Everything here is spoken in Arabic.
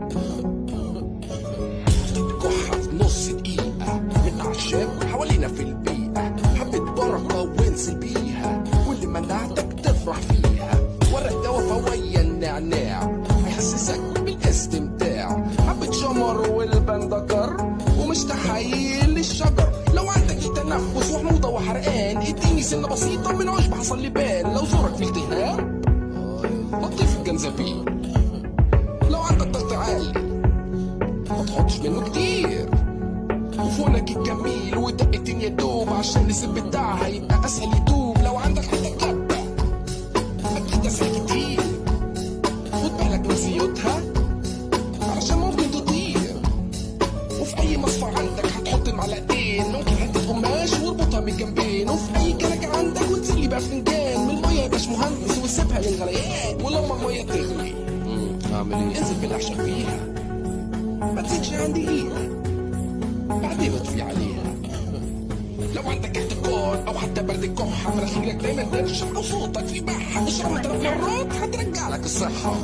كحة في نص دقيقة من أعشاب حوالينا في البيئة، حبة بركة وانزل بيها واللي مناعتك تفرح فيها. ورق دوا فويا النعناع هيحسسك بالاستمتاع، حبة شمر والبندكر ومش تحيل للشجر. لو عندك تنفس وحموضة وحرقان اديني سنة بسيطة من عشب حصل لي بان. لو زورك في التهاب لطيف الجنزبيل. لو عندك ضغط عالي ما تحطش منه كتير. وفونك الجميل ودقتين يا دوب عشان السب بتاعها يبقى اسهل يدوب. لو عندك حتة كبة اكيد اسهل كتير. خد بالك من زيوتها علشان ممكن تطير. وفي اي مصفى عندك هتحط معلقتين، ممكن حتة قماش واربطها من الجنبين. وفي اي كنكة عندك وتسلي بقى فنجان من المية يا باشمهندس وسيبها للغليان. ولما المية تغلي اعمل ايه؟ انزل بالاعشاب فيها، ما تزيدش عن دقيقة بعدين اطفي عليها. لو عندك احتقان او حتى برد الكحة مناخيرك دايما ترشح او صوتك في بحة اشرب 3 مرات هترجع لك الصحة.